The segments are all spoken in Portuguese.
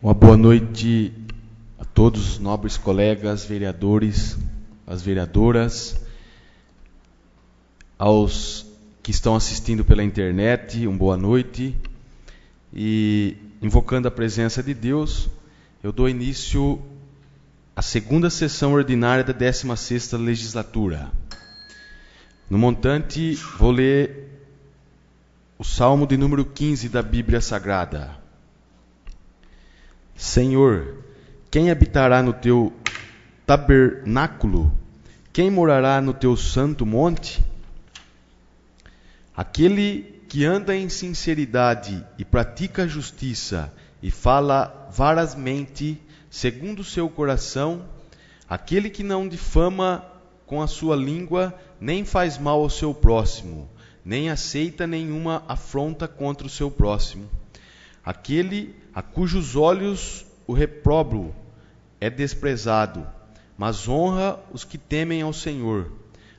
Uma boa noite a todos os nobres colegas, vereadores, as vereadoras, aos que estão assistindo pela internet, uma boa noite. E, invocando a presença de Deus, eu dou início à segunda sessão ordinária da 16ª legislatura. No montante, vou ler o Salmo de número 15 da Bíblia Sagrada. Senhor, quem habitará no teu tabernáculo? Quem morará no teu santo monte? Aquele que anda em sinceridade e pratica a justiça e fala varazmente segundo o seu coração, aquele que não difama com a sua língua, nem faz mal ao seu próximo, nem aceita nenhuma afronta contra o seu próximo. Aquele a cujos olhos o repróbrio é desprezado, mas honra os que temem ao Senhor.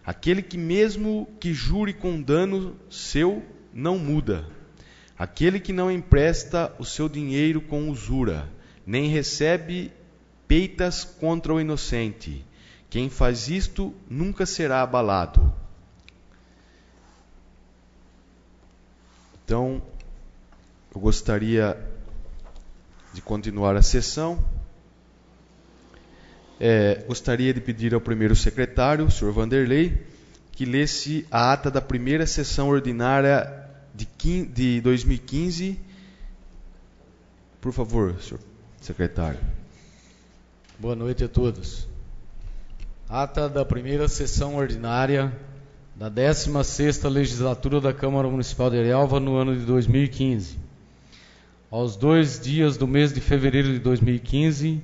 Aquele que mesmo que jure com dano seu, não muda. Aquele que não empresta o seu dinheiro com usura, nem recebe peitas contra o inocente. Quem faz isto nunca será abalado. Então, eu gostaria de continuar a sessão. Gostaria de pedir ao primeiro secretário, o senhor Vanderlei, que lesse a ata da primeira sessão ordinária de 2015. Por favor, senhor secretário. Boa noite a todos. Ata da primeira sessão ordinária da 16ª legislatura da Câmara Municipal de Arialva no ano de 2015. Aos 2 dias do mês de fevereiro de 2015,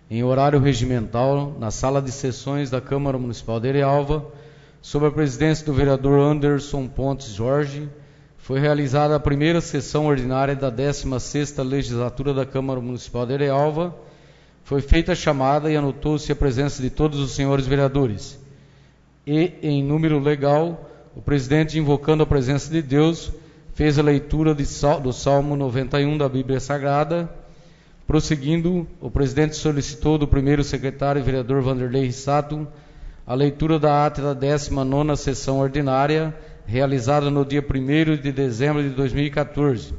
em horário regimental, na sala de sessões da Câmara Municipal de Arialva, sob a presidência do vereador Anderson Pontes Jorge, foi realizada a primeira sessão ordinária da 16ª legislatura da Câmara Municipal de Arialva. Foi feita a chamada e anotou-se a presença de todos os senhores vereadores. E, em número legal, o presidente, invocando a presença de Deus, fez a leitura do Salmo 91 da Bíblia Sagrada. Prosseguindo, o presidente solicitou do primeiro secretário, vereador Vanderlei Rissato, a leitura da ata da 19ª sessão ordinária, realizada no dia 1º de dezembro de 2014.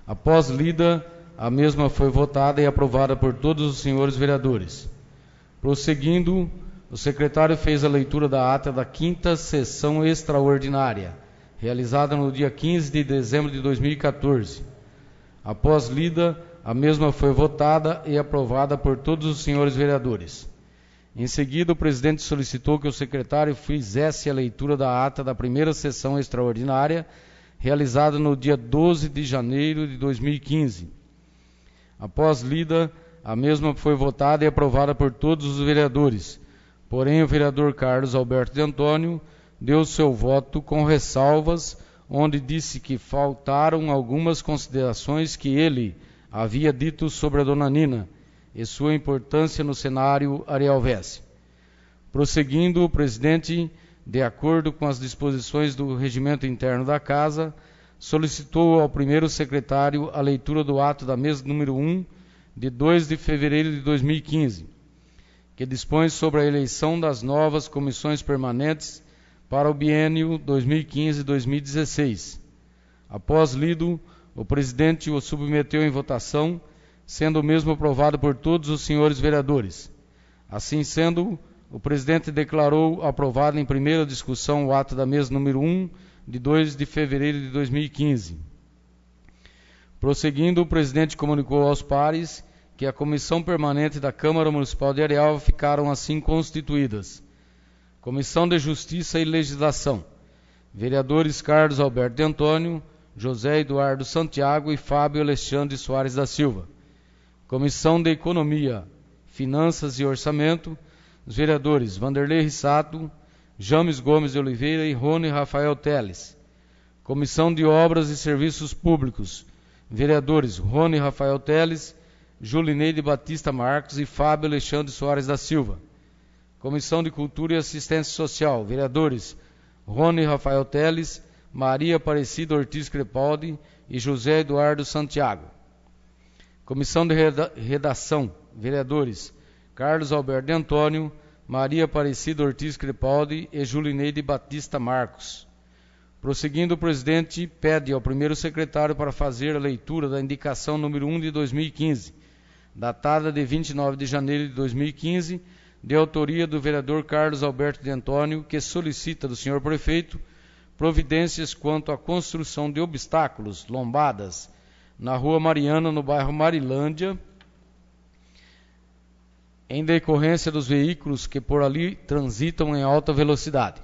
Após lida, a mesma foi votada e aprovada por todos os senhores vereadores. Prosseguindo, o secretário fez a leitura da ata da 5ª sessão extraordinária, realizada no dia 15 de dezembro de 2014. Após lida, a mesma foi votada e aprovada por todos os senhores vereadores. Em seguida, o presidente solicitou que o secretário fizesse a leitura da ata da primeira sessão extraordinária, realizada no dia 12 de janeiro de 2015. Após lida, a mesma foi votada e aprovada por todos os vereadores. Porém, o vereador Carlos Alberto de Antônio deu seu voto com ressalvas, onde disse que faltaram algumas considerações que ele havia dito sobre a dona Nina e sua importância no cenário arialvense. Prosseguindo, o presidente, de acordo com as disposições do regimento interno da Casa, solicitou ao primeiro secretário a leitura do ato da mesa número 1, de 2 de fevereiro de 2015, que dispõe sobre a eleição das novas comissões permanentes para o biênio 2015-2016. Após lido, o presidente o submeteu em votação, sendo o mesmo aprovado por todos os senhores vereadores. Assim sendo, o presidente declarou aprovado em primeira discussão o ato da mesa número 1, de 2 de fevereiro de 2015. Prosseguindo, o presidente comunicou aos pares que a Comissão Permanente da Câmara Municipal de Arialva ficaram assim constituídas: Comissão de Justiça e Legislação, vereadores Carlos Alberto de Antônio, José Eduardo Santiago e Fábio Alexandre Soares da Silva. Comissão de Economia, Finanças e Orçamento, os vereadores Vanderlei Rissato, James Gomes de Oliveira e Rony Rafael Teles. Comissão de Obras e Serviços Públicos, vereadores Rony Rafael Teles, Julineide Batista Marcos e Fábio Alexandre Soares da Silva. Comissão de Cultura e Assistência Social, vereadores Rony Rafael Teles, Maria Aparecida Ortiz Crepaldi e José Eduardo Santiago. Comissão de Redação, vereadores Carlos Alberto de Antônio, Maria Aparecida Ortiz Crepaldi e Julineide Batista Marcos. Prosseguindo, o presidente pede ao primeiro secretário para fazer a leitura da indicação número 1 de 2015, datada de 29 de janeiro de 2015, de autoria do vereador Carlos Alberto de Antônio, que solicita do senhor prefeito providências quanto à construção de obstáculos, lombadas, na Rua Mariana, no bairro Marilândia, em decorrência dos veículos que por ali transitam em alta velocidade.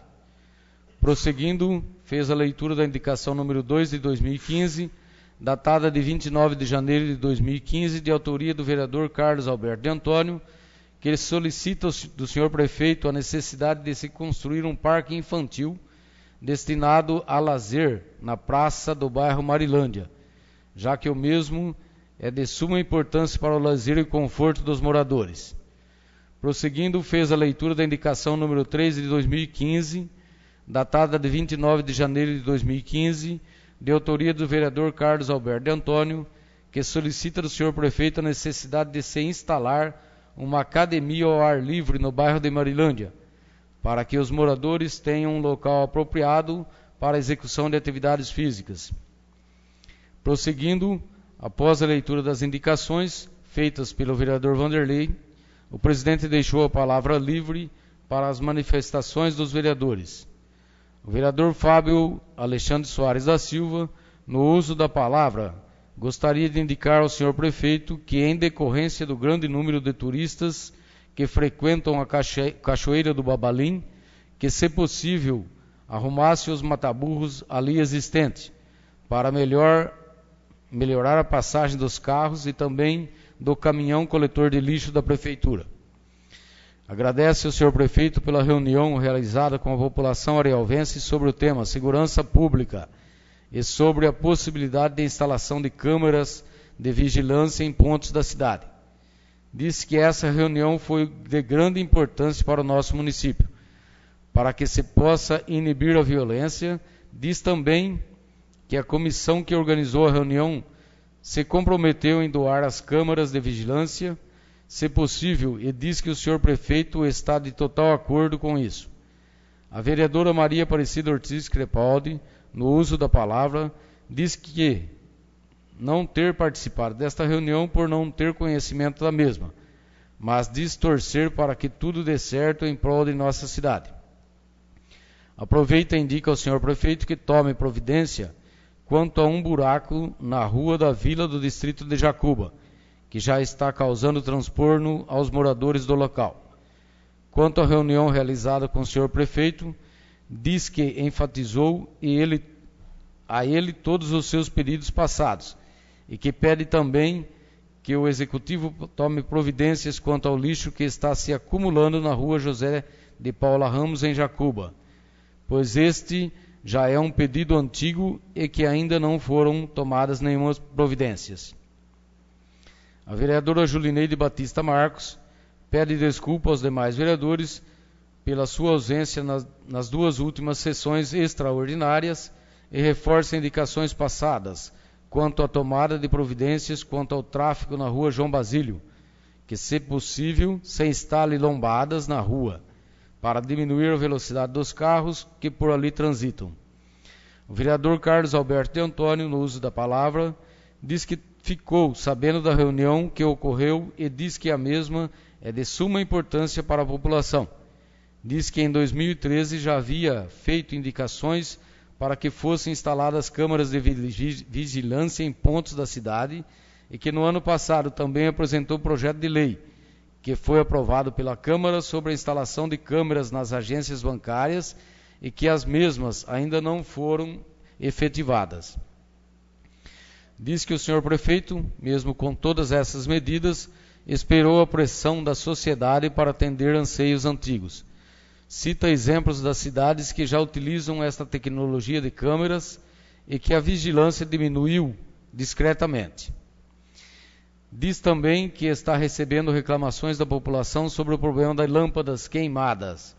Prosseguindo, fez a leitura da indicação número 2 de 2015, datada de 29 de janeiro de 2015, de autoria do vereador Carlos Alberto de Antônio, que solicita do senhor prefeito a necessidade de se construir um parque infantil destinado a lazer na praça do bairro Marilândia, já que o mesmo é de suma importância para o lazer e conforto dos moradores. Prosseguindo, fez a leitura da indicação número 3 de 2015, datada de 29 de janeiro de 2015, de autoria do vereador Carlos Alberto de Antônio, que solicita do senhor prefeito a necessidade de se instalar uma academia ao ar livre no bairro de Marilândia, para que os moradores tenham um local apropriado para a execução de atividades físicas. Prosseguindo, após a leitura das indicações feitas pelo vereador Vanderlei, o presidente deixou a palavra livre para as manifestações dos vereadores. O vereador Fábio Alexandre Soares da Silva, no uso da palavra, gostaria de indicar ao senhor prefeito que, em decorrência do grande número de turistas que frequentam a Cachoeira do Babalim, que, se possível, arrumasse os mataburros ali existentes, para melhorar a passagem dos carros e também do caminhão coletor de lixo da prefeitura. Agradece ao senhor prefeito pela reunião realizada com a população arealvense sobre o tema segurança pública e sobre a possibilidade de instalação de câmeras de vigilância em pontos da cidade. Diz que essa reunião foi de grande importância para o nosso município, para que se possa inibir a violência. Diz também que a comissão que organizou a reunião se comprometeu em doar as câmaras de vigilância, se possível, e diz que o senhor prefeito está de total acordo com isso. A vereadora Maria Aparecida Ortiz Crepaldi, no uso da palavra, diz que não ter participado desta reunião por não ter conhecimento da mesma, mas diz torcer para que tudo dê certo em prol de nossa cidade. Aproveita e indica ao senhor prefeito que tome providência quanto a um buraco na rua da Vila do distrito de Jacuba, que já está causando transtorno aos moradores do local. Quanto à reunião realizada com o senhor prefeito, diz que enfatizou a ele todos os seus pedidos passados e que pede também que o executivo tome providências quanto ao lixo que está se acumulando na rua José de Paula Ramos, em Jacuba, pois este já é um pedido antigo e que ainda não foram tomadas nenhumas providências. A vereadora Julineide Batista Marcos pede desculpa aos demais vereadores pela sua ausência nas duas últimas sessões extraordinárias e reforça indicações passadas quanto à tomada de providências quanto ao tráfego na rua João Basílio, que, se possível, se instale lombadas na rua, para diminuir a velocidade dos carros que por ali transitam. O vereador Carlos Alberto de Antônio, no uso da palavra, diz que ficou sabendo da reunião que ocorreu e diz que a mesma é de suma importância para a população. Diz que em 2013 já havia feito indicações para que fossem instaladas câmaras de vigilância em pontos da cidade e que no ano passado também apresentou projeto de lei, que foi aprovado pela Câmara sobre a instalação de câmeras nas agências bancárias e que as mesmas ainda não foram efetivadas. Diz que o senhor prefeito, mesmo com todas essas medidas, esperou a pressão da sociedade para atender anseios antigos. Cita exemplos das cidades que já utilizam esta tecnologia de câmeras e que a vigilância diminuiu discretamente. Diz também que está recebendo reclamações da população sobre o problema das lâmpadas queimadas,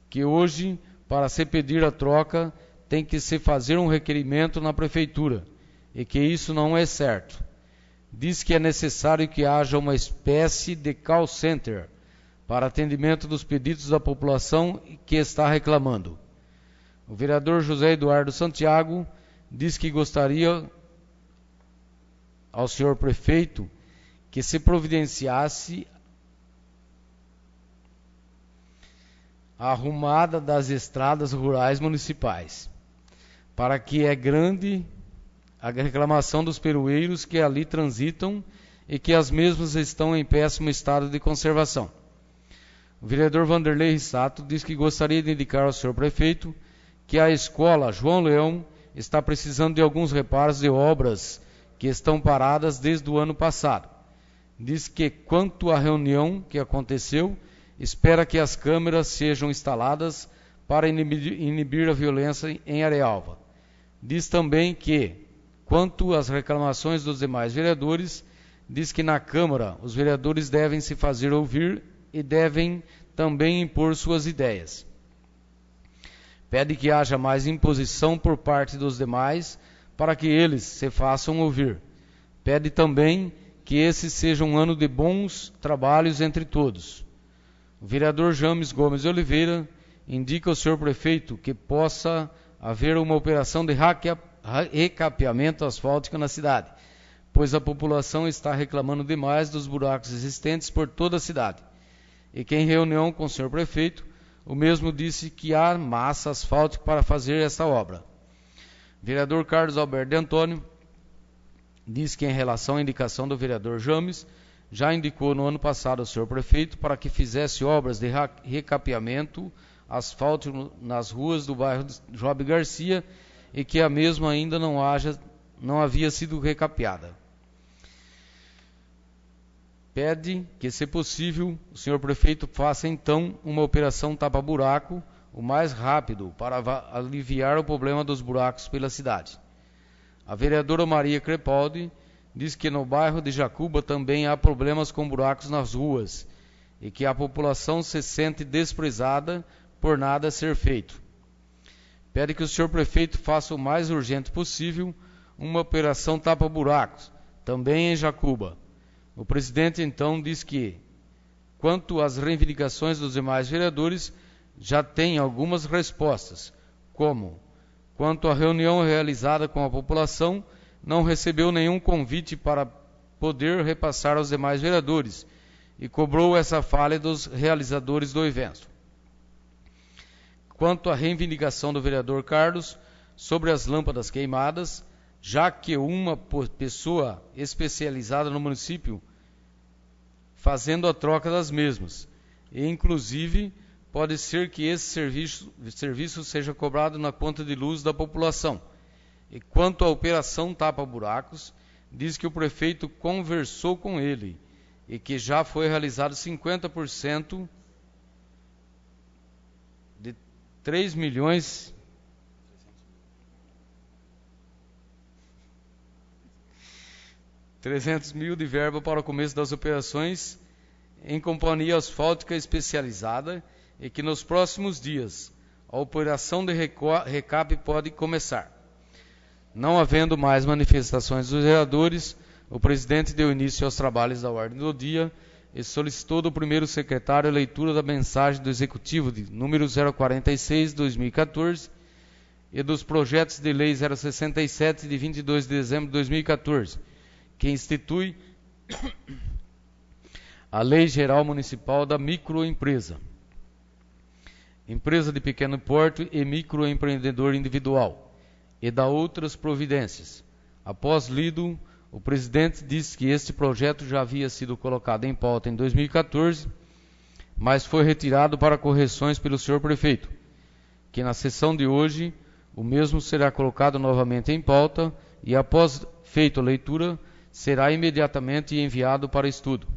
que hoje, para se pedir a troca, tem que se fazer um requerimento na prefeitura, e que isso não é certo. diz que é necessário que haja uma espécie de call center para atendimento dos pedidos da população que está reclamando. O vereador José Eduardo Santiago diz que gostaria ao senhor prefeito que se providenciasse a arrumada das estradas rurais municipais, para que é grande a reclamação dos peroeiros que ali transitam e que as mesmas estão em péssimo estado de conservação. O vereador Vanderlei Rissato diz que gostaria de indicar ao senhor prefeito que a escola João Leão está precisando de alguns reparos de obras que estão paradas desde o ano passado. Diz que, quanto à reunião que aconteceu, espera que as câmeras sejam instaladas para inibir a violência em Arealva. Diz também que, quanto às reclamações dos demais vereadores, diz que na Câmara os vereadores devem se fazer ouvir e devem também impor suas ideias. Pede que haja mais imposição por parte dos demais para que eles se façam ouvir. Pede também que esse seja um ano de bons trabalhos entre todos. O vereador James Gomes de Oliveira indica ao senhor prefeito que possa haver uma operação de recapeamento asfáltico na cidade, pois a população está reclamando demais dos buracos existentes por toda a cidade. E que em reunião com o senhor prefeito, o mesmo disse que há massa asfáltica para fazer essa obra. O vereador Carlos Alberto de Antônio diz que em relação à indicação do vereador James, já indicou no ano passado ao senhor prefeito para que fizesse obras de recapeamento asfáltico nas ruas do bairro Job Garcia e que a mesma ainda não havia sido recapeada. Pede que, se possível, o senhor prefeito faça então uma operação tapa-buraco o mais rápido para aliviar o problema dos buracos pela cidade. A vereadora Maria Crepaldi diz que no bairro de Jacuba também há problemas com buracos nas ruas e que a população se sente desprezada por nada ser feito. Pede que o senhor prefeito faça o mais urgente possível uma operação tapa-buracos, também em Jacuba. O presidente então diz que, quanto às reivindicações dos demais vereadores, já tem algumas respostas, como, quanto à reunião realizada com a população, não recebeu nenhum convite para poder repassar aos demais vereadores e cobrou essa falha dos realizadores do evento. Quanto à reivindicação do vereador Carlos sobre as lâmpadas queimadas, já que uma pessoa especializada no município fazendo a troca das mesmas, e inclusive pode ser que esse serviço seja cobrado na conta de luz da população. E quanto à operação tapa-buracos, diz que o prefeito conversou com ele e que já foi realizado 50% de 3 milhões R$300.000 de verba para o começo das operações em companhia asfáltica especializada e que nos próximos dias a operação de recape pode começar. Não havendo mais manifestações dos vereadores, o presidente deu início aos trabalhos da ordem do dia e solicitou do primeiro secretário a leitura da mensagem do Executivo de número 046/2014 e dos projetos de lei 067 de 22 de dezembro de 2014, que institui a Lei Geral Municipal da Microempresa, Empresa de Pequeno Porte e Microempreendedor Individual, e da outras providências. Após lido, o presidente disse que este projeto já havia sido colocado em pauta em 2014, mas foi retirado para correções pelo senhor prefeito, que na sessão de hoje o mesmo será colocado novamente em pauta e, após feita a leitura, será imediatamente enviado para estudo.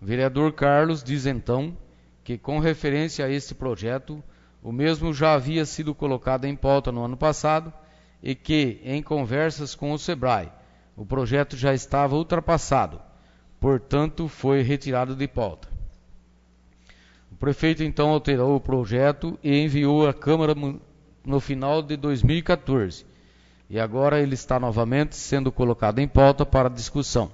O vereador Carlos diz então que, com referência a este projeto, o mesmo já havia sido colocado em pauta no ano passado e que, em conversas com o SEBRAE, o projeto já estava ultrapassado, portanto foi retirado de pauta. O prefeito então alterou o projeto e enviou à Câmara no final de 2014 e agora ele está novamente sendo colocado em pauta para discussão.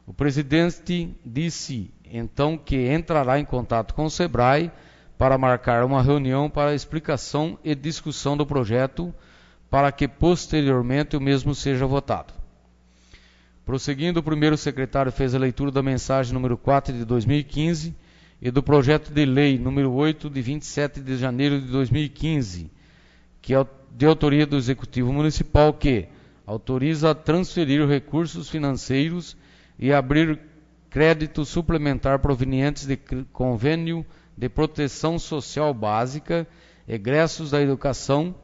O presidente disse então que entrará em contato com o SEBRAE para marcar uma reunião para explicação e discussão do projeto, para que posteriormente o mesmo seja votado. Prosseguindo, o primeiro secretário fez a leitura da mensagem número 4 de 2015 e do projeto de lei número 8 de 27 de janeiro de 2015, que é de autoria do Executivo Municipal, que autoriza a transferir recursos financeiros e abrir crédito suplementar provenientes de convênio de proteção social básica, egressos da educação.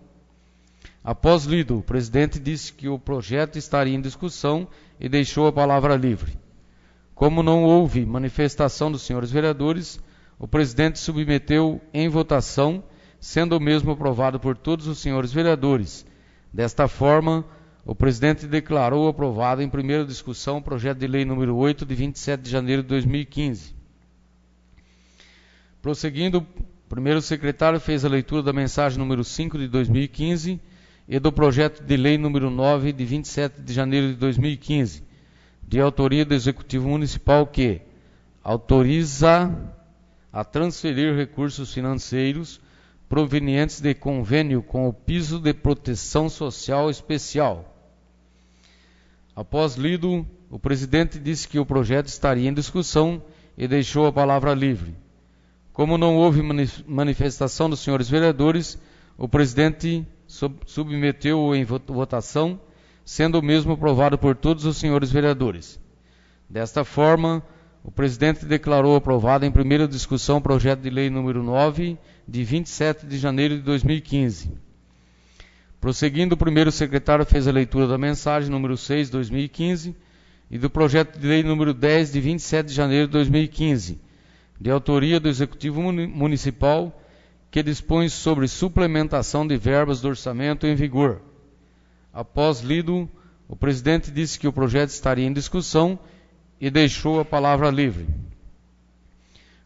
Após lido, o presidente disse que o projeto estaria em discussão e deixou a palavra livre. Como não houve manifestação dos senhores vereadores, o presidente submeteu em votação, sendo o mesmo aprovado por todos os senhores vereadores. Desta forma, o presidente declarou aprovado em primeira discussão o projeto de lei número 8 de 27 de janeiro de 2015. Prosseguindo, o primeiro secretário fez a leitura da mensagem número 5 de 2015 e do projeto de lei número 9 de 27 de janeiro de 2015, de autoria do Executivo Municipal, que autoriza a transferir recursos financeiros provenientes de convênio com o piso de proteção social especial. Após lido, o presidente disse que o projeto estaria em discussão e deixou a palavra livre. Como não houve manifestação dos senhores vereadores, o presidente submeteu-o em votação, sendo o mesmo aprovado por todos os senhores vereadores. Desta forma, o presidente declarou aprovado em primeira discussão o projeto de lei número 9, de 27 de janeiro de 2015. Prosseguindo, o primeiro secretário fez a leitura da mensagem número 6 de 2015 e do projeto de lei número 10, de 27 de janeiro de 2015, de autoria do Executivo Municipal, que dispõe sobre suplementação de verbas do orçamento em vigor. Após lido, o presidente disse que o projeto estaria em discussão e deixou a palavra livre.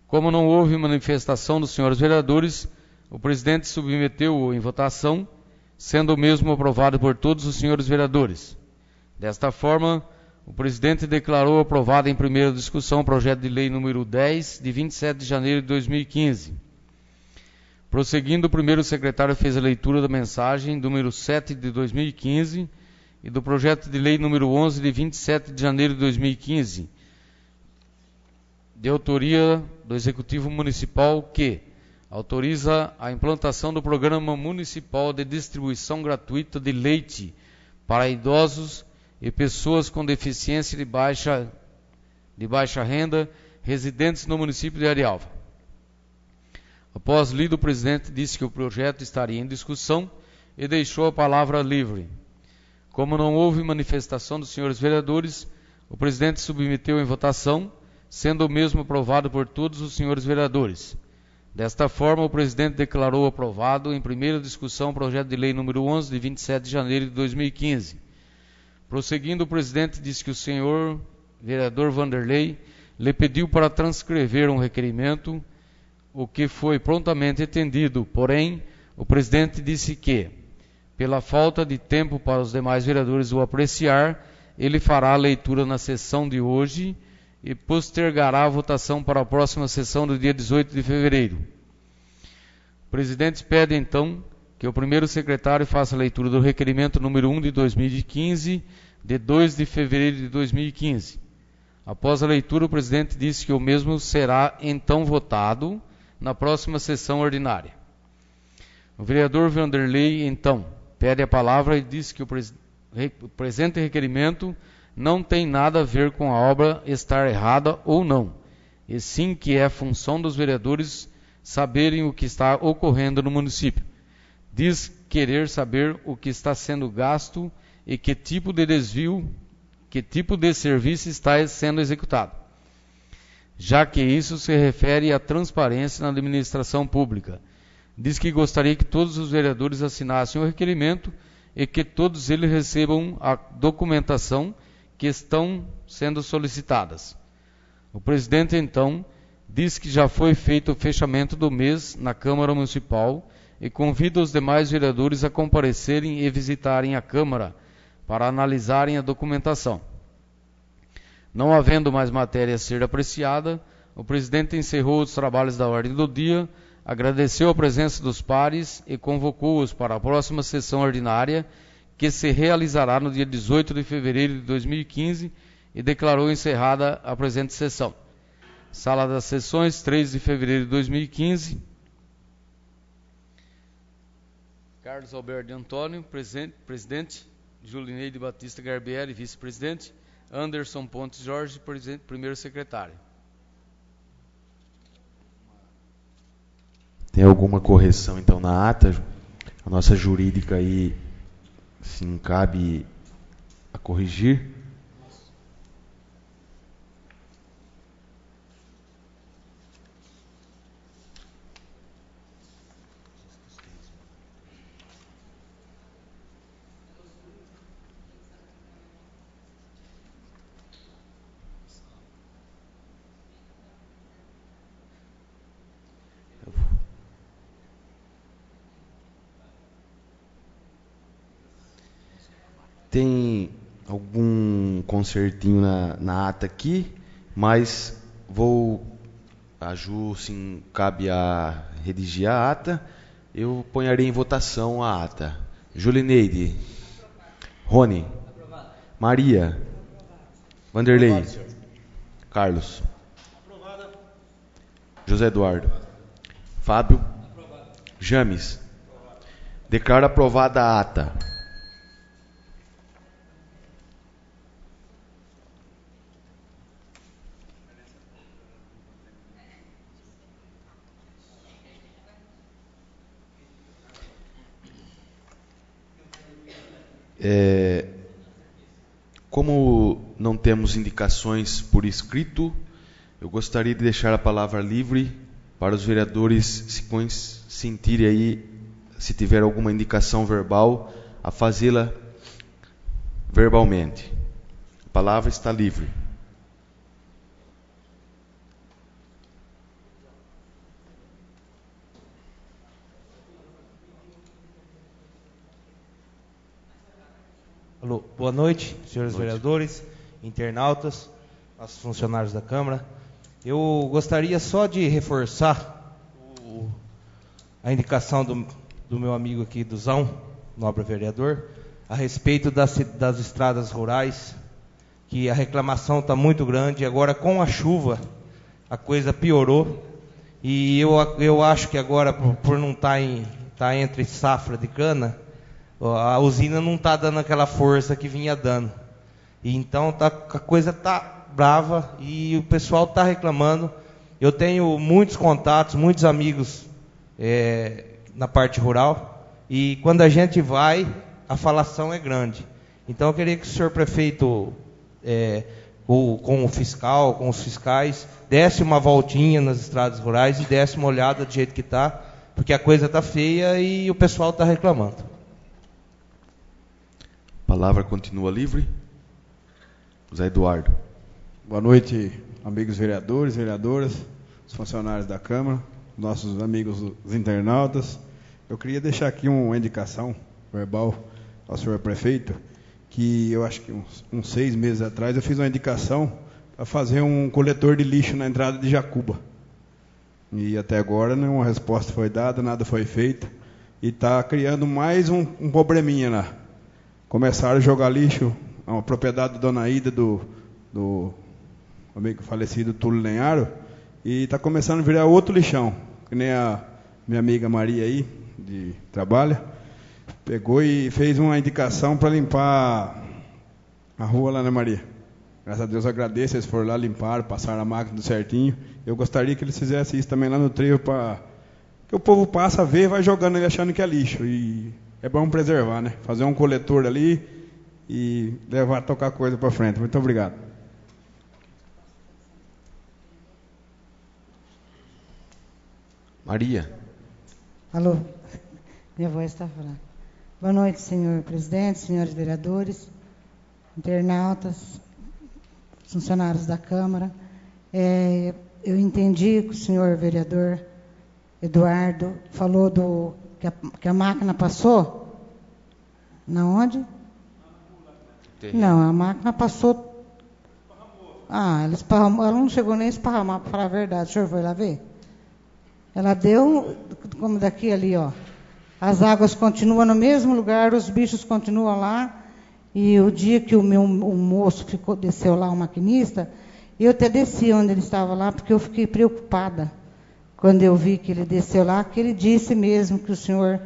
Como não houve manifestação dos senhores vereadores, o presidente submeteu-o em votação, sendo o mesmo aprovado por todos os senhores vereadores. Desta forma, o presidente declarou aprovado em primeira discussão o projeto de lei número 10, de 27 de janeiro de 2015. Prosseguindo, o primeiro secretário fez a leitura da mensagem número 7 de 2015 e do projeto de lei número 11 de 27 de janeiro de 2015, de autoria do Executivo Municipal, que autoriza a implantação do Programa Municipal de Distribuição Gratuita de Leite para idosos e pessoas com deficiência de baixa renda residentes no município de Arialva. Após lido, o presidente disse que o projeto estaria em discussão e deixou a palavra livre. Como não houve manifestação dos senhores vereadores, o presidente submeteu em votação, sendo o mesmo aprovado por todos os senhores vereadores. Desta forma, o presidente declarou aprovado em primeira discussão o projeto de lei número 11, de 27 de janeiro de 2015. Prosseguindo, o presidente disse que o senhor vereador Vanderlei lhe pediu para transcrever um requerimento, o que foi prontamente atendido. Porém, o presidente disse que, pela falta de tempo para os demais vereadores o apreciar, ele fará a leitura na sessão de hoje e postergará a votação para a próxima sessão do dia 18 de fevereiro. O presidente pede, então, que o primeiro secretário faça a leitura do requerimento número 1 de 2015, de 2 de fevereiro de 2015. Após a leitura, o presidente disse que o mesmo será, então, votado na próxima sessão ordinária. O vereador Vanderlei, então, pede a palavra e diz que o presente requerimento não tem nada a ver com a obra estar errada ou não, e sim que é função dos vereadores saberem o que está ocorrendo no município. Diz querer saber o que está sendo gasto e que tipo de desvio, que tipo de serviço está sendo executado, já que isso se refere à transparência na administração pública. Diz que gostaria que todos os vereadores assinassem o requerimento e que todos eles recebam a documentação que estão sendo solicitadas. O presidente, então, diz que já foi feito o fechamento do mês na Câmara Municipal e convida os demais vereadores a comparecerem e visitarem a Câmara para analisarem a documentação. Não havendo mais matéria a ser apreciada, o presidente encerrou os trabalhos da ordem do dia, agradeceu a presença dos pares e convocou-os para a próxima sessão ordinária, que se realizará no dia 18 de fevereiro de 2015, e declarou encerrada a presente sessão. Sala das Sessões, 3 de fevereiro de 2015. Carlos Alberto de Antônio, presidente. Julineide Batista Garbieri, vice-presidente. Anderson Pontes Jorge, primeiro secretário. Tem alguma correção, então, na ata? A nossa jurídica aí, sim, cabe a corrigir. Tem algum consertinho na ata aqui, mas a Ju, sim, cabe a redigir a ata. Eu ponharei em votação a ata. Julineide. Rony. Aprovado. Maria. Aprovado. Vanderlei. Aprovado, Carlos. Aprovado. José Eduardo. Aprovado. Fábio. Aprovado. James. Aprovado. Declaro aprovada a ata. Como não temos indicações por escrito, eu gostaria de deixar a palavra livre para os vereadores se sentirem aí, se tiver alguma indicação verbal, a fazê-la verbalmente. A palavra está livre. Alô, boa noite, senhores vereadores, internautas, nossos funcionários da Câmara. Eu gostaria só de reforçar a indicação do meu amigo aqui, Duzão, nobre vereador, a respeito das estradas rurais, que a reclamação está muito grande. Agora, com a chuva, a coisa piorou. E eu acho que agora, por não estar entre safra de cana, a usina não está dando aquela força que vinha dando. E então a coisa está brava e o pessoal está reclamando. Eu tenho muitos contatos, muitos amigos na parte rural. E quando a gente vai, a falação é grande. Então eu queria que o senhor prefeito, com o fiscal, com os fiscais, desse uma voltinha nas estradas rurais e desse uma olhada do jeito que está, porque a coisa está feia e o pessoal está reclamando. A palavra continua livre. José Eduardo. Boa noite, amigos vereadores, vereadoras, os funcionários da Câmara, nossos amigos os internautas. Eu queria deixar aqui uma indicação verbal ao senhor prefeito, que eu acho que uns 6 meses atrás eu fiz uma indicação para fazer um coletor de lixo na entrada de Jacuba. E até agora nenhuma resposta foi dada, nada foi feito. E está criando mais um probleminha lá. Começaram a jogar lixo, a propriedade da Dona Ida, do amigo falecido Túlio Lenharo, e está começando a virar outro lixão, que nem a minha amiga Maria aí, de trabalho, pegou e fez uma indicação para limpar a rua lá, né, Maria? Graças a Deus, agradeço, eles foram lá, limparam, passaram a máquina do certinho. Eu gostaria que eles fizessem isso também lá no trevo, para que o povo passa a ver e vai jogando ele achando que é lixo. E é bom preservar, né? Fazer um coletor ali e levar, tocar coisa para frente. Muito obrigado. Maria. Alô, minha voz está falando. Boa noite, senhor presidente, senhores vereadores, internautas, funcionários da Câmara. Eu entendi que o senhor vereador Eduardo falou que a máquina passou? Na onde? Não, a máquina passou. Ela esparramou, ela não chegou nem a esparramar, para falar a verdade. O senhor foi lá ver? Ela deu, como daqui ali, ó. As águas continuam no mesmo lugar, os bichos continuam lá. E o dia que o moço desceu lá, o maquinista, eu até desci onde ele estava lá, porque eu fiquei preocupada. Quando eu vi que ele desceu lá, que ele disse mesmo que o senhor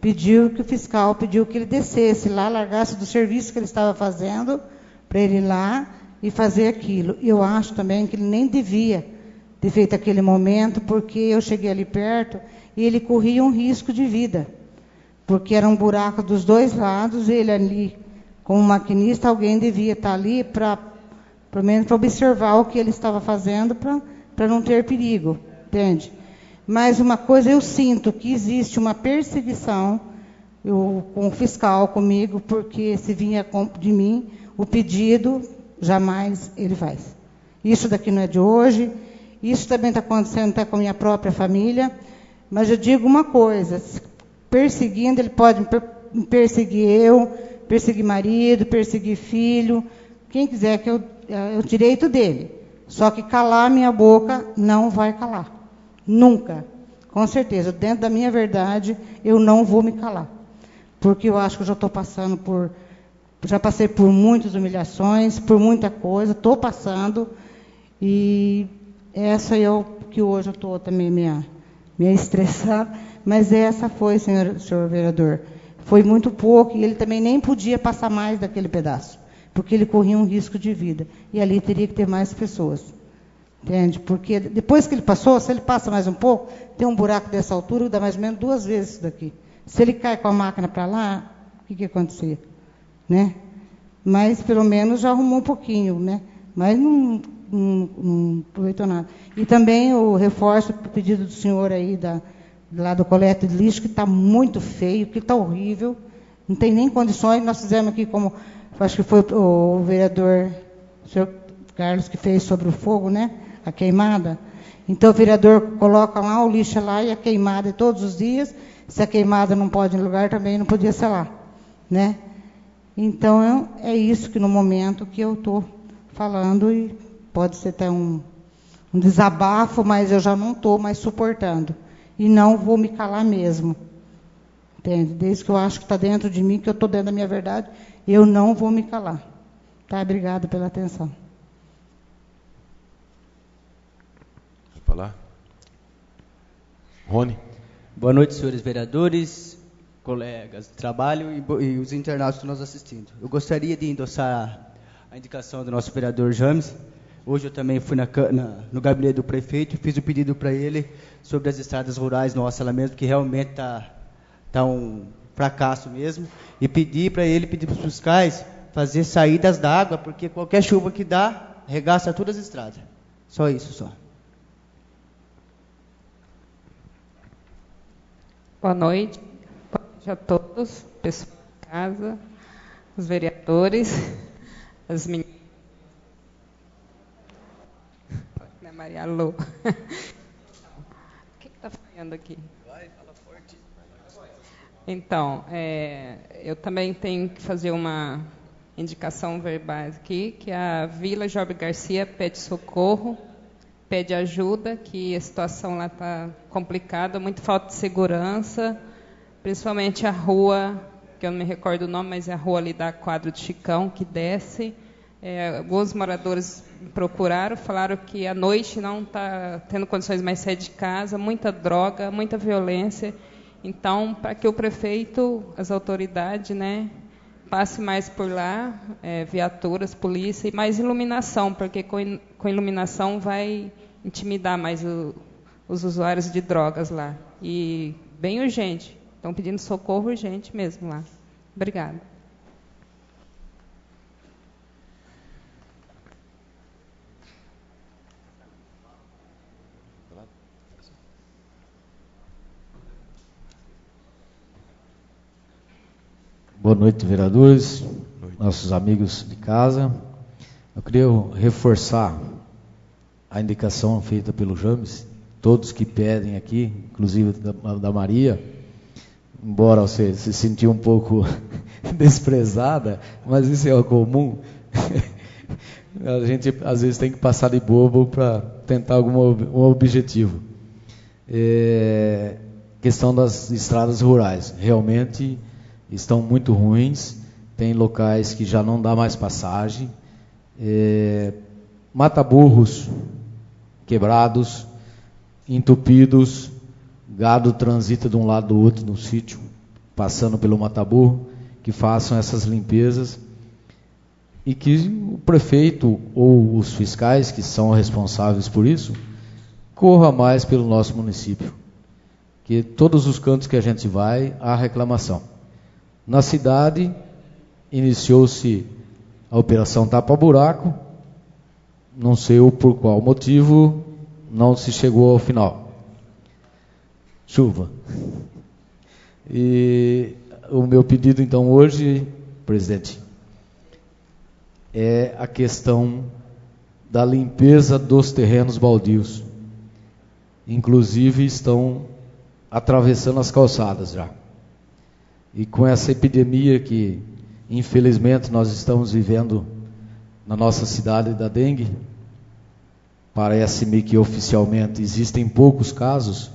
pediu, que o fiscal pediu que ele descesse lá, largasse do serviço que ele estava fazendo, para ele ir lá e fazer aquilo. Eu acho também que ele nem devia ter feito aquele momento, porque eu cheguei ali perto e ele corria um risco de vida. Porque era um buraco dos dois lados, ele ali, como maquinista, alguém devia estar ali pelo menos para observar o que ele estava fazendo, para não ter perigo, entende? Mas uma coisa eu sinto, que existe uma perseguição com o fiscal comigo, porque se vinha de mim o pedido, jamais ele faz. Isso daqui não é de hoje, isso também está acontecendo até com a minha própria família, mas eu digo uma coisa, perseguindo, ele pode perseguir eu, perseguir marido, perseguir filho, quem quiser, que é o direito dele. Só que calar minha boca não vai calar. Nunca. Com certeza. Dentro da minha verdade, eu não vou me calar. Porque eu acho que eu já estou passando já passei por muitas humilhações, por muita coisa, estou passando. E essa que hoje eu estou também meio estressada. Mas essa foi, senhor vereador. Foi muito pouco, e ele também nem podia passar mais daquele pedaço, porque ele corria um risco de vida. E ali teria que ter mais pessoas. Entende? Porque depois que ele passou, se ele passa mais um pouco, tem um buraco dessa altura, dá mais ou menos 2 vezes isso daqui. Se ele cai com a máquina para lá, o que acontecia? Né? Mas pelo menos já arrumou um pouquinho, né? Mas não aproveitou nada. E também eu reforço o pedido do senhor aí, lá do coleta de lixo, que está muito feio, que está horrível, não tem nem condições. Nós fizemos aqui, como acho que foi o vereador, o senhor Carlos, que fez sobre o fogo, né? A queimada. Então o vereador coloca lá o lixo lá e a queimada todos os dias. Se a queimada não pode ir no lugar, também não podia ser lá, né? Então é isso que no momento que eu estou falando, e pode ser até um desabafo, mas eu já não estou mais suportando. E não vou me calar mesmo. Entende? Desde que eu acho que está dentro de mim, que eu estou dentro da minha verdade, eu não vou me calar. Tá? Obrigada pela atenção. Quer falar? Rony. Boa noite, senhores vereadores, colegas de trabalho e os internautas que nos assistindo. Eu gostaria de endossar a indicação do nosso vereador James. Hoje eu também fui no gabinete do prefeito e fiz o pedido para ele sobre as estradas rurais nossas lá mesmo, que realmente tá um fracasso mesmo. E pedir para os fiscais fazer saídas d'água, porque qualquer chuva que dá, regaça todas as estradas. Só isso, só. Boa noite a todos, pessoal de casa, os vereadores, as meninas. Maria Lô. O que está falhando aqui? Vai, fala forte. Então, eu também tenho que fazer uma indicação verbal aqui, que a Vila Job Garcia pede socorro, pede ajuda, que a situação lá está complicada, muita falta de segurança, principalmente a rua, que eu não me recordo o nome, mas é a rua ali da Quadro de Chicão, que desce. Alguns moradores me procuraram, falaram que à noite não está tendo condições mais de sair de casa, muita droga, muita violência. Então, para que o prefeito, as autoridades, né, passe mais por lá, viaturas, polícia e mais iluminação, porque com iluminação vai intimidar mais os usuários de drogas lá. E bem urgente, estão pedindo socorro urgente mesmo lá. Obrigada. Boa noite, vereadores, nossos amigos de casa. Eu queria reforçar a indicação feita pelo James, todos que pedem aqui, inclusive da Maria, embora você se sentiu um pouco desprezada, mas isso é comum. A gente às vezes tem que passar de bobo para tentar um objetivo. Questão das estradas rurais, realmente estão muito ruins, tem locais que já não dá mais passagem, mata-burros quebrados, entupidos, gado transita de um lado do outro no sítio, passando pelo mata-burro, que façam essas limpezas e que o prefeito ou os fiscais que são responsáveis por isso corra mais pelo nosso município, que todos os cantos que a gente vai há reclamação. Na cidade iniciou-se a operação tapa-buraco, não sei por qual motivo não se chegou ao final. Chuva. E o meu pedido então hoje, presidente, é a questão da limpeza dos terrenos baldios. Inclusive estão atravessando as calçadas já. E com essa epidemia que infelizmente nós estamos vivendo na nossa cidade da dengue, parece-me que oficialmente existem poucos casos,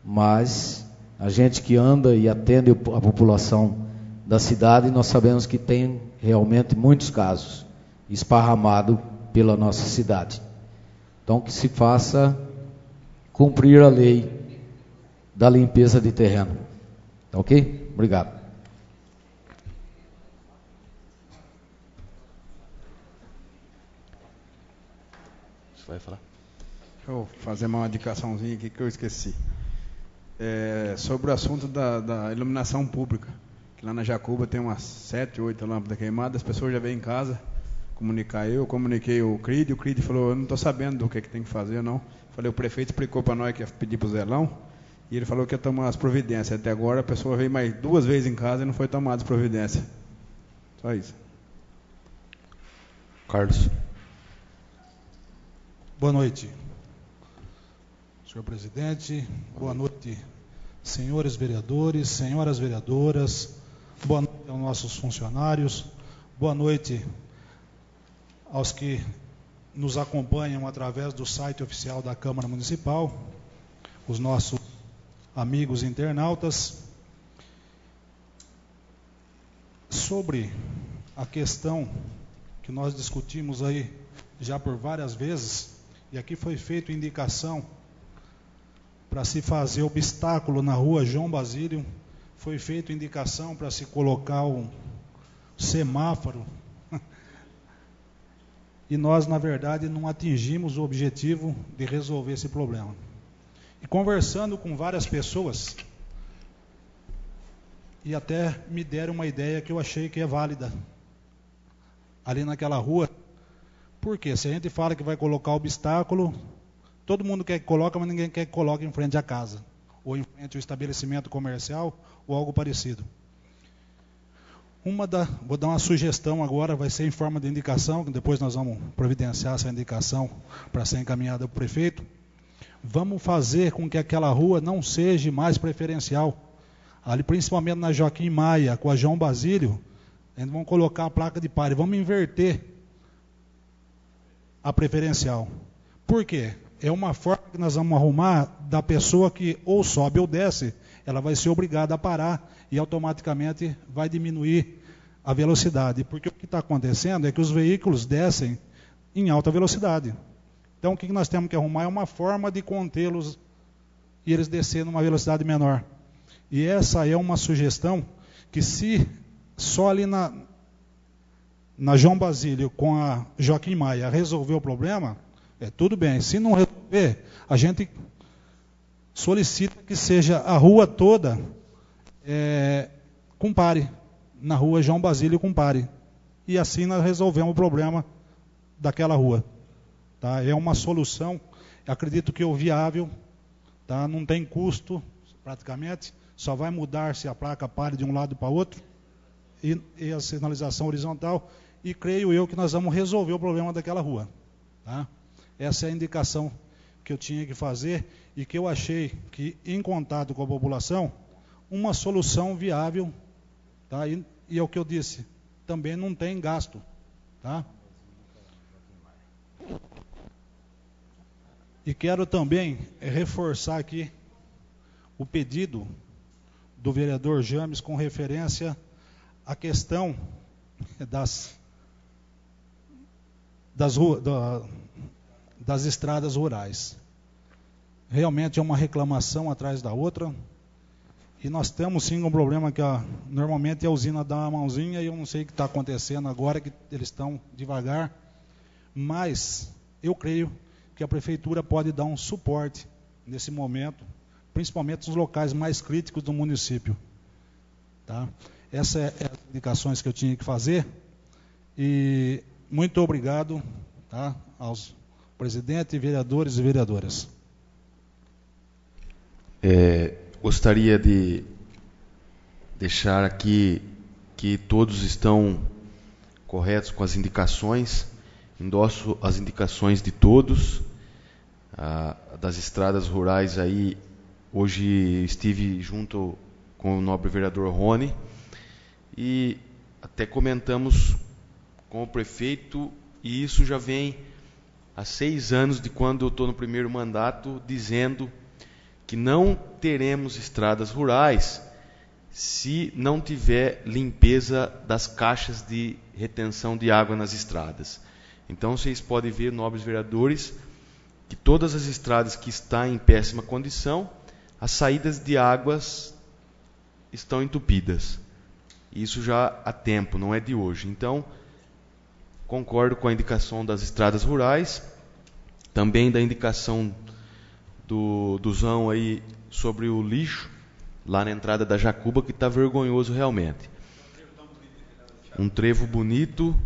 mas a gente que anda e atende a população da cidade, nós sabemos que tem realmente muitos casos esparramados pela nossa cidade. Então que se faça cumprir a lei da limpeza de terreno. Tá ok? Obrigado. Você vai falar? Deixa eu fazer uma indicaçãozinha aqui que eu esqueci. Sobre o assunto da iluminação pública. Que lá na Jacuba tem umas 7, 8 lâmpadas queimadas, as pessoas já vêm em casa comunicar. Eu comuniquei o CRID falou, eu não estou sabendo do que tem que fazer, não. Falei, o prefeito explicou para nós que ia pedir para o Zelão, e ele falou que ia tomar as providências. Até agora a pessoa veio mais 2 vezes em casa e não foi tomada as providências. Só isso. Carlos. Boa noite, senhor presidente. Boa noite, senhores vereadores, senhoras vereadoras. Boa noite aos nossos funcionários. Boa noite aos que nos acompanham através do site oficial da Câmara Municipal, os nossos amigos internautas. Sobre a questão que nós discutimos aí já por várias vezes, e aqui foi feita indicação para se fazer obstáculo na rua João Basílio, foi feita indicação para se colocar um semáforo, e nós, na verdade, não atingimos o objetivo de resolver esse problema. E conversando com várias pessoas, e até me deram uma ideia que eu achei que é válida, ali naquela rua. Porque se a gente fala que vai colocar obstáculo, todo mundo quer que coloque, mas ninguém quer que coloque em frente à casa, ou em frente ao estabelecimento comercial, ou algo parecido. Vou dar uma sugestão agora, vai ser em forma de indicação, que depois nós vamos providenciar essa indicação para ser encaminhada para o prefeito. Vamos fazer com que aquela rua não seja mais preferencial. Ali, principalmente na Joaquim Maia, com a João Basílio, a gente vai colocar a placa de pare. Vamos inverter a preferencial. Por quê? É uma forma que nós vamos arrumar da pessoa que ou sobe ou desce, ela vai ser obrigada a parar e automaticamente vai diminuir a velocidade. Porque o que está acontecendo é que os veículos descem em alta velocidade. Então o que nós temos que arrumar é uma forma de contê-los e eles descerem numa velocidade menor. E essa é uma sugestão que, se só ali na João Basílio com a Joaquim Maia resolver o problema, tudo bem. Se não resolver, a gente solicita que seja a rua toda com pare, na rua João Basílio com pare. E assim nós resolvemos o problema daquela rua. Tá? É uma solução, acredito que é viável, tá? Não tem custo praticamente, só vai mudar-se a placa pare de um lado para o outro e a sinalização horizontal, e creio eu que nós vamos resolver o problema daquela rua. Tá? Essa é a indicação que eu tinha que fazer e que eu achei que, em contato com a população, uma solução viável, tá? E é o que eu disse, também não tem gasto, tá? E quero também reforçar aqui o pedido do vereador James com referência à questão das estradas rurais. Realmente é uma reclamação atrás da outra, e nós temos sim um problema que normalmente a usina dá uma mãozinha, e eu não sei o que está acontecendo agora, que eles estão devagar, mas eu creio que a prefeitura pode dar um suporte nesse momento, principalmente nos locais mais críticos do município. Tá? Essas são as indicações que eu tinha que fazer, e muito obrigado, tá, aos presidentes, vereadores e vereadoras. Gostaria de deixar aqui que todos estão corretos com as indicações, endosso as indicações de todos, das estradas rurais aí. Hoje estive junto com o nobre vereador Rony e até comentamos com o prefeito, e isso já vem há 6 anos de quando eu estou no primeiro mandato, dizendo que não teremos estradas rurais se não tiver limpeza das caixas de retenção de água nas estradas. Então vocês podem ver, nobres vereadores, que todas as estradas que estão em péssima condição, as saídas de águas estão entupidas. Isso já há tempo, não é de hoje. Então, concordo com a indicação das estradas rurais, também da indicação do Zão aí sobre o lixo, lá na entrada da Jacuba, que está vergonhoso realmente. Um trevo bonito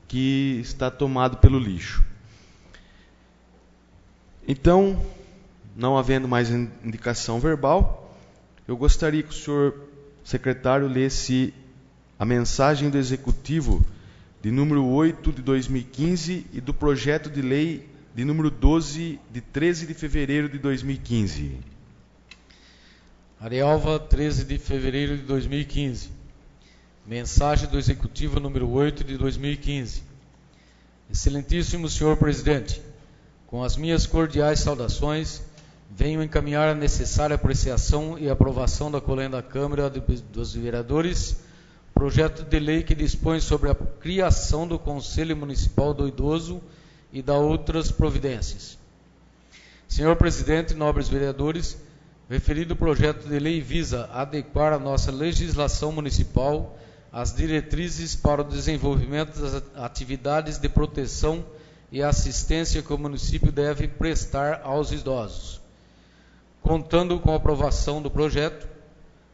que está tomado pelo lixo. Então, não havendo mais indicação verbal, eu gostaria que o senhor secretário lesse a mensagem do Executivo de número 8 de 2015 e do projeto de lei de número 12 de 13 de fevereiro de 2015. Arialva, 13 de fevereiro de 2015. Mensagem do Executivo número 8 de 2015. Excelentíssimo senhor presidente, com as minhas cordiais saudações, venho encaminhar a necessária apreciação e aprovação da colegiatura da Câmara dos Vereadores, projeto de lei que dispõe sobre a criação do Conselho Municipal do Idoso e da outras providências. Senhor presidente, nobres vereadores, o referido projeto de lei visa adequar a nossa legislação municipal às diretrizes para o desenvolvimento das atividades de proteção e assistência que o município deve prestar aos idosos. Contando com a aprovação do projeto,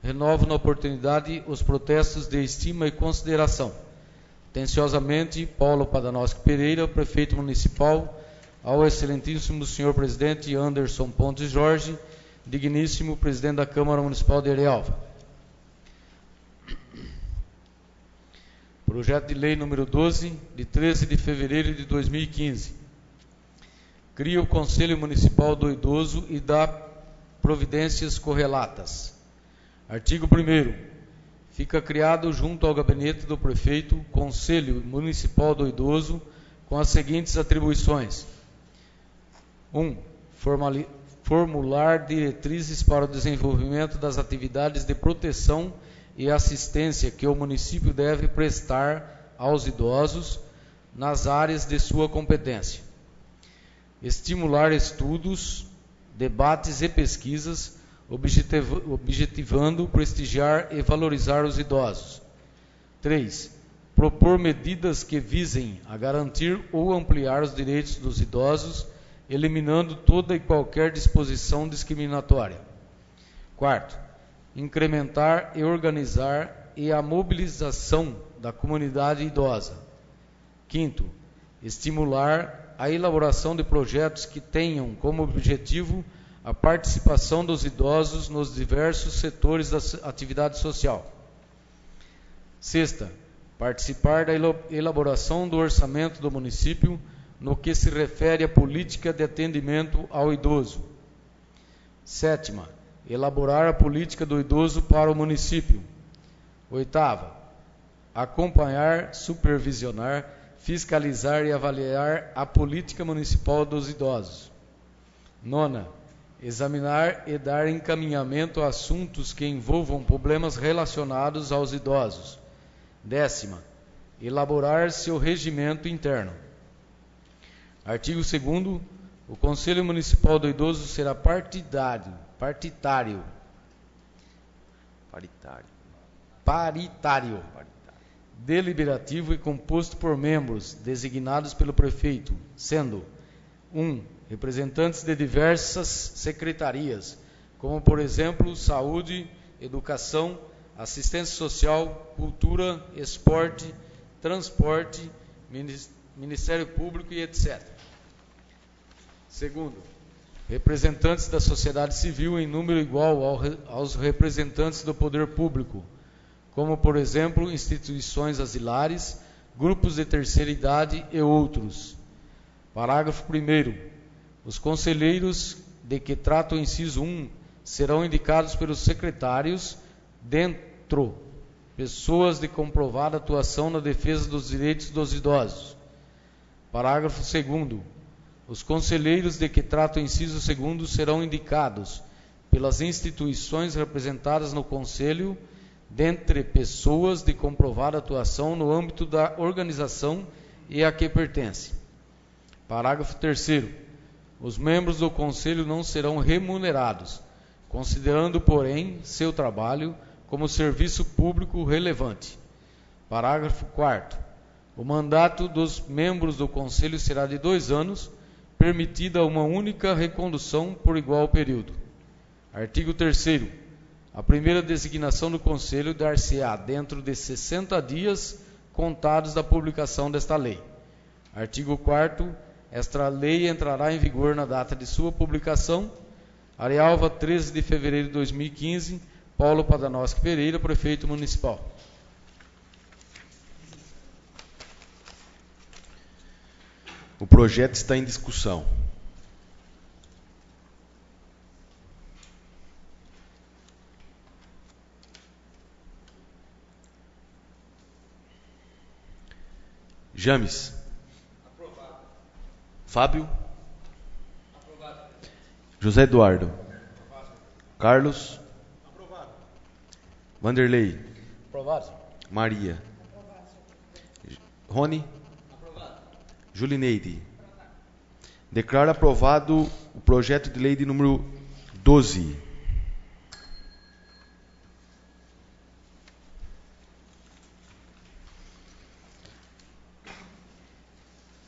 renovo na oportunidade os protestos de estima e consideração. Atenciosamente, Paulo Padanowski Pereira, prefeito municipal, ao excelentíssimo senhor presidente Anderson Pontes Jorge, digníssimo presidente da Câmara Municipal de Arialva. Projeto de lei número 12, de 13 de fevereiro de 2015. Cria o Conselho Municipal do Idoso e dá providências correlatas. Artigo 1º. Fica criado junto ao gabinete do prefeito Conselho Municipal do Idoso com as seguintes atribuições. 1. Formular diretrizes para o desenvolvimento das atividades de proteção e assistência que o município deve prestar aos idosos nas áreas de sua competência. Estimular estudos, debates e pesquisas, objetivando prestigiar e valorizar os idosos. 3. Propor medidas que visem a garantir ou ampliar os direitos dos idosos, eliminando toda e qualquer disposição discriminatória. 4. Incrementar e organizar a mobilização da comunidade idosa. 5. Estimular a elaboração de projetos que tenham como objetivo a participação dos idosos nos diversos setores da atividade social. 6. Participar da elaboração do orçamento do município no que se refere à política de atendimento ao idoso. 7. elaborar a política do idoso para o município. 8ª, acompanhar, supervisionar, fiscalizar e avaliar a política municipal dos idosos. 9ª, examinar e dar encaminhamento a assuntos que envolvam problemas relacionados aos idosos. 10ª, elaborar seu regimento interno. Artigo 2º, o Conselho Municipal do Idoso será paritário, deliberativo e composto por membros designados pelo prefeito, sendo 1. Representantes de diversas secretarias, como por exemplo, saúde, educação, assistência social, cultura, esporte, transporte, Ministério Público e etc. 2. Representantes da sociedade civil em número igual aos representantes do poder público, como por exemplo, instituições asilares, grupos de terceira idade e outros. Parágrafo 1º. Os conselheiros de que trata o inciso 1 serão indicados pelos secretários, dentro pessoas de comprovada atuação na defesa dos direitos dos idosos. Parágrafo 2º. Os conselheiros de que trata o inciso 2º serão indicados pelas instituições representadas no Conselho, dentre pessoas de comprovada atuação no âmbito da organização e a que pertence. Parágrafo 3º. Os membros do Conselho não serão remunerados, considerando, porém, seu trabalho como serviço público relevante. Parágrafo 4º. O mandato dos membros do Conselho será de 2 anos, permitida uma única recondução por igual período. Artigo 3º. A primeira designação do Conselho dar-se-á dentro de 60 dias contados da publicação desta lei. Artigo 4º. Esta lei entrará em vigor na data de sua publicação. Arialva, 13 de fevereiro de 2015. Paulo Padanowski Pereira, Prefeito Municipal. O projeto está em discussão. James. Aprovado. Fábio. Aprovado. José Eduardo. Aprovado. Carlos. Aprovado. Vanderlei. Aprovado. Maria. Rony. Julineide. Declaro aprovado o projeto de lei de número 12.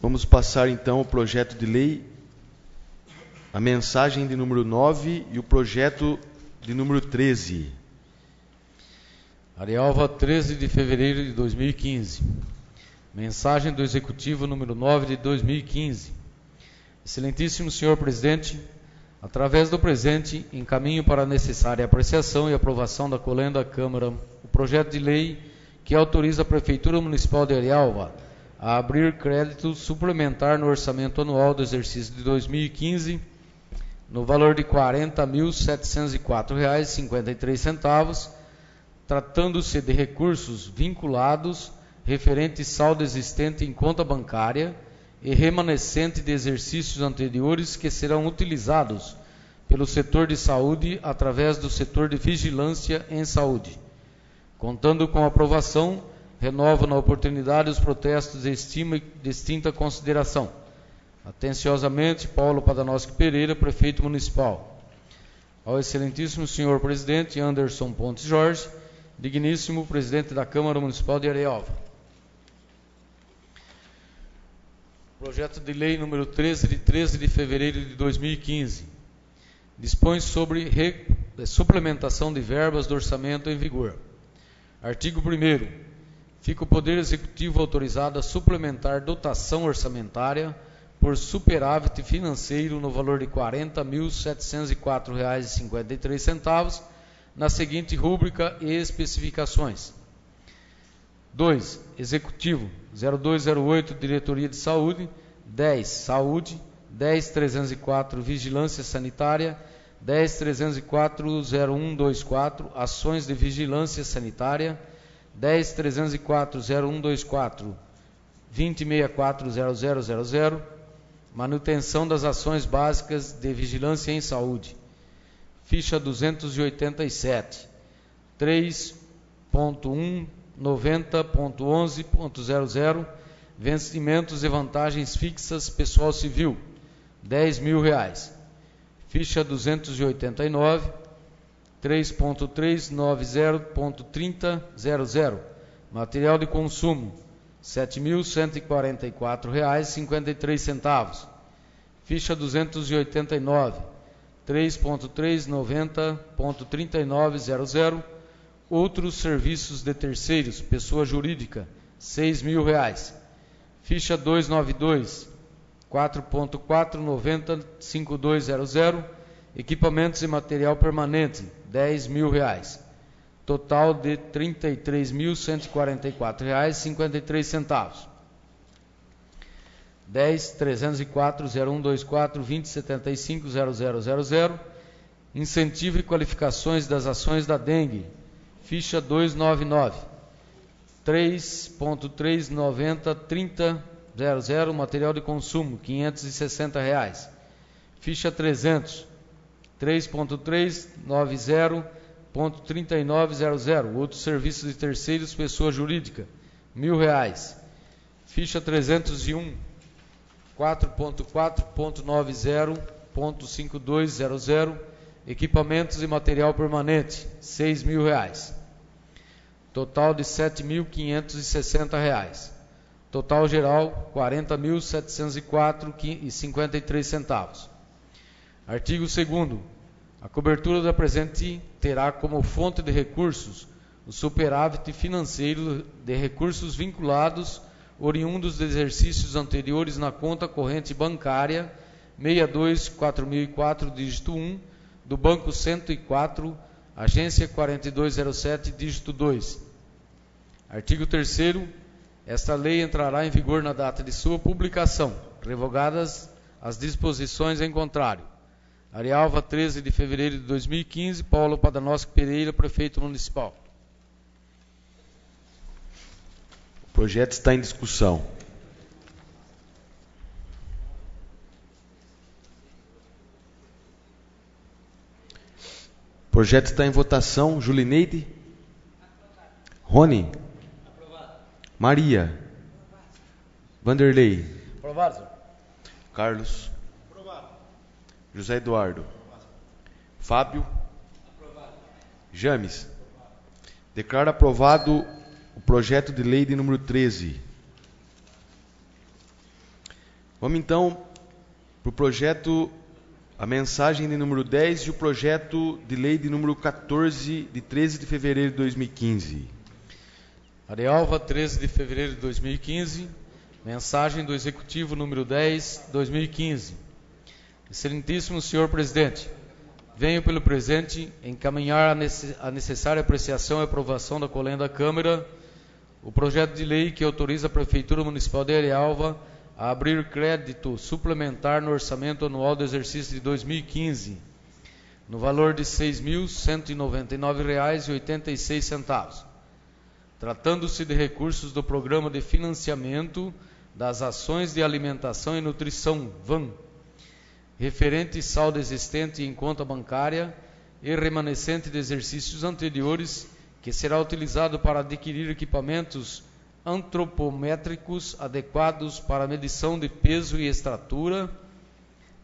Vamos passar então ao projeto de lei, a mensagem de número 9 e o projeto de número 13. Arialva, 13 de fevereiro de 2015. Mensagem do Executivo número 9 de 2015. Excelentíssimo senhor presidente, através do presente, encaminho para a necessária apreciação e aprovação da Colenda Câmara o projeto de lei que autoriza a Prefeitura Municipal de Arialva a abrir crédito suplementar no orçamento anual do exercício de 2015 no valor de R$ 40.704,53, tratando-se de recursos vinculados referente saldo existente em conta bancária e remanescente de exercícios anteriores que serão utilizados pelo setor de saúde através do setor de vigilância em saúde. Contando com a aprovação, renovo na oportunidade os protestos de estima e distinta consideração. Atenciosamente, Paulo Padanowski Pereira, Prefeito Municipal. Ao excelentíssimo senhor presidente Anderson Pontes Jorge, digníssimo presidente da Câmara Municipal de Arialva. Projeto de lei número 13 de fevereiro de 2015. Dispõe sobre suplementação de verbas do orçamento em vigor. Artigo 1º. Fica o Poder Executivo autorizado a suplementar dotação orçamentária por superávit financeiro no valor de R$ 40.704,53 na seguinte rúbrica e especificações. 2. Executivo 0208, Diretoria de Saúde, 10. Saúde, 10.304, Vigilância Sanitária, 10.304.0124, ações de vigilância sanitária, 10.304.0124, 20.64.0000, manutenção das ações básicas de vigilância em saúde, ficha 287, 3.190.11.00, vencimentos e vantagens fixas pessoal civil, R$10.000, ficha 289, 3.390.30.00, material de consumo, R$7.144,53, ficha 289, 3.390.39.00, outros serviços de terceiros, pessoa jurídica, R$6.000, ficha 292, 4.490.5200, equipamentos e material permanente, R$10.000, total de R$33.144,53. 10.304.0124.2075.0000, incentivo e qualificações das ações da dengue, ficha 299, 3.390.30.00, material de consumo, R$560, ficha 300, 3.390.39.00, outros serviços de terceiros, pessoa jurídica, R$1.000, ficha 301, 4.4.90.5200, equipamentos e material permanente, R$6.000, total de R$7.560, total geral R$40.704,53. Artigo 2º. A cobertura da presente terá como fonte de recursos o superávit financeiro de recursos vinculados oriundos de exercícios anteriores na conta corrente bancária 624004, dígito 1, do Banco 104, agência 4207, dígito 2. Artigo 3º. Esta lei entrará em vigor na data de sua publicação, revogadas as disposições em contrário. Arialva, 13 de fevereiro de 2015, Paulo Padanosco Pereira, prefeito municipal. O projeto está em discussão. O projeto está em votação. Julineide? Rony? Aprovado. Maria? Aprovado. Vanderlei? Aprovado. Carlos? Aprovado. José Eduardo? Aprovado. Fábio? Aprovado. James? Aprovado. Declaro aprovado o projeto de lei de número 13. Vamos então para o projeto, a mensagem de número 10 e o projeto de lei de número 14, de 13 de fevereiro de 2015. Arialva, 13 de fevereiro de 2015, mensagem do Executivo número 10, 2015. Excelentíssimo senhor presidente, venho pelo presente encaminhar a necessária apreciação e aprovação da Colen da Câmara o projeto de lei que autoriza a Prefeitura Municipal de Arialva a abrir crédito suplementar no orçamento anual do exercício de 2015, no valor de R$ 6.199,86, tratando-se de recursos do Programa de Financiamento das Ações de Alimentação e Nutrição, VAN, referente saldo existente em conta bancária e remanescente de exercícios anteriores, que será utilizado para adquirir equipamentos antropométricos adequados para medição de peso e estatura,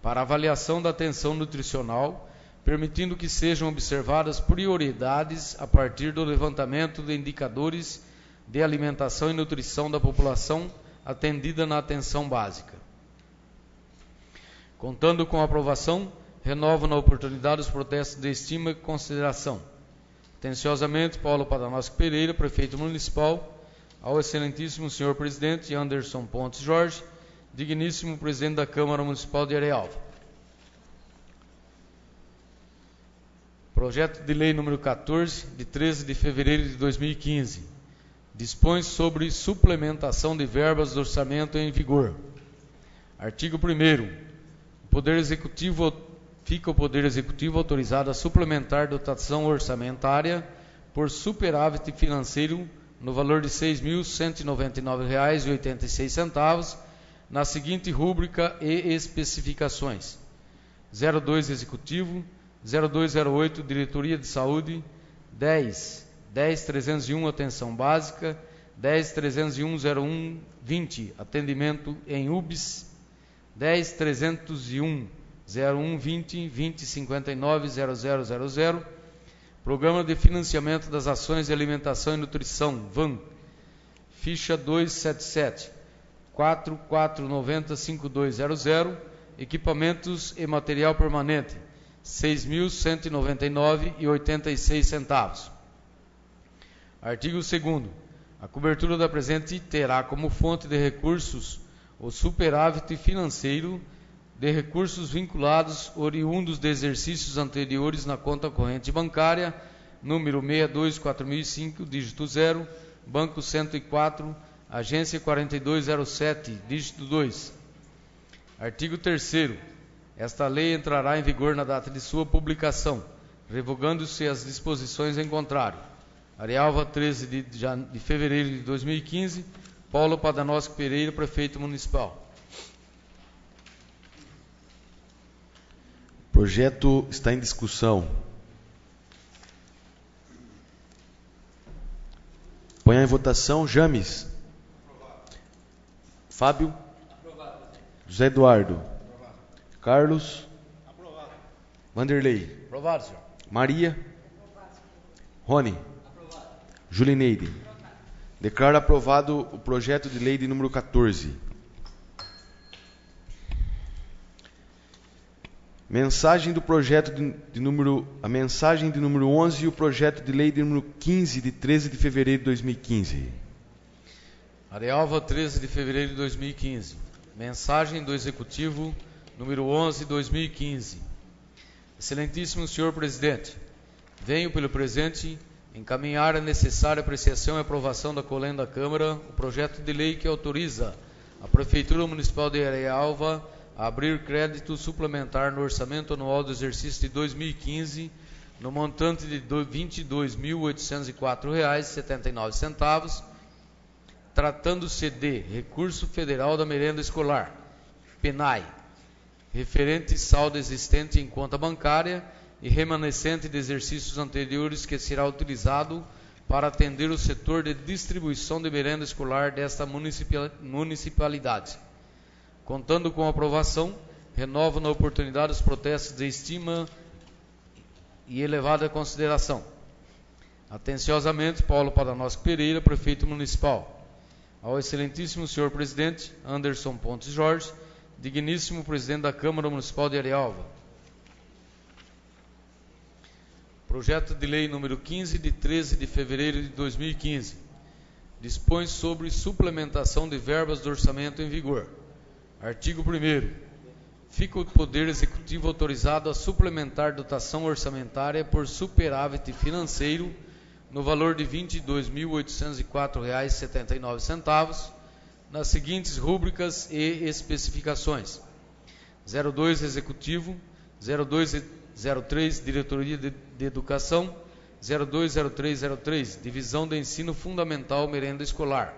para avaliação da tensão nutricional, permitindo que sejam observadas prioridades a partir do levantamento de indicadores de alimentação e nutrição da população atendida na atenção básica. Contando com a aprovação, renovo na oportunidade os protestos de estima e consideração. Atenciosamente, Paulo Padanosco Pereira, prefeito municipal, ao excelentíssimo senhor presidente Anderson Pontes Jorge, digníssimo presidente da Câmara Municipal de Arialva. Projeto de lei número 14, de 13 de fevereiro de 2015, dispõe sobre suplementação de verbas do orçamento em vigor. Artigo 1º. O Poder Executivo fica o Poder Executivo autorizado a suplementar dotação orçamentária por superávit financeiro no valor de R$ 6.199,86, na seguinte rúbrica e especificações: 02 Executivo, 0208 Diretoria de Saúde, 10.301 Atenção Básica, 10.301 0120 Atendimento em UBS, 10.301 0120 2059 0000 Programa de Financiamento das Ações de Alimentação e Nutrição, VAN, ficha 277 4490-5200, equipamentos e material permanente, R$ 6.199,86. Artigo 2º. A cobertura da presente terá como fonte de recursos o superávit financeiro de recursos vinculados oriundos de exercícios anteriores na conta corrente bancária, número 624005, dígito 0, Banco 104, Agência 4207, dígito 2. Artigo 3º. Esta lei entrará em vigor na data de sua publicação, revogando-se as disposições em contrário. Arialva, 13 de fevereiro de 2015, Paulo Padanoschi Pereira, Prefeito Municipal. O projeto está em discussão. Põe em votação. James. Aprovado. Fábio. Aprovado. José Eduardo. Aprovado. Carlos. Aprovado. Vanderlei. Aprovado, senhor. Maria. Aprovado. Rony. Aprovado. Julineide. Aprovado. Declaro aprovado o projeto de lei de número 14. Mensagem do projeto a mensagem de número 11 e o projeto de lei de número 15, de 13 de fevereiro de 2015. Arialva, 13 de fevereiro de 2015. Mensagem do Executivo número 11 de 2015. Excelentíssimo senhor presidente, venho pelo presente encaminhar a necessária apreciação e aprovação da Colém da Câmara o projeto de lei que autoriza a Prefeitura Municipal de Arialva a abrir crédito suplementar no orçamento anual do exercício de 2015 no montante de R$ 22.804,79, tratando-se de recurso federal da merenda escolar, PENAI, referente saldo existente em conta bancária e remanescente de exercícios anteriores, que será utilizado para atender o setor de distribuição de merenda escolar desta municipalidade. Contando com a aprovação, renovo na oportunidade os protestos de estima e elevada consideração. Atenciosamente, Paulo Padanoschi Pereira, Prefeito Municipal. Ao excelentíssimo senhor presidente, Anderson Pontes Jorge, digníssimo presidente da Câmara Municipal de Arialva. Projeto de lei número 15, de 13 de fevereiro de 2015. Dispõe sobre suplementação de verbas do orçamento em vigor. Artigo 1º. Fica o Poder Executivo autorizado a suplementar dotação orçamentária por superávit financeiro no valor de R$ 22.804,79, nas seguintes rúbricas e especificações: 02 Executivo, 0203 Diretoria de Educação, 020303 Divisão de Ensino Fundamental Merenda Escolar,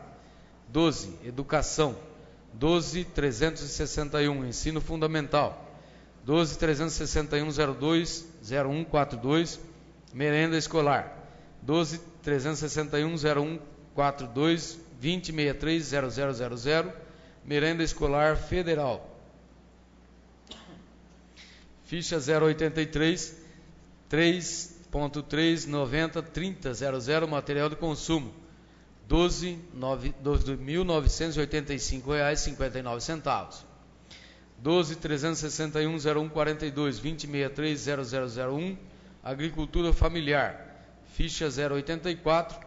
12 Educação, 12.361 Ensino Fundamental, 12.361.02.0142 Merenda Escolar, 12.361.0142 2063.0000 Merenda Escolar Federal. Ficha 083 3.390.30.00 Material de consumo, R$ 12.985,59. 12.361.0142 2063.0001 Agricultura Familiar. Ficha 084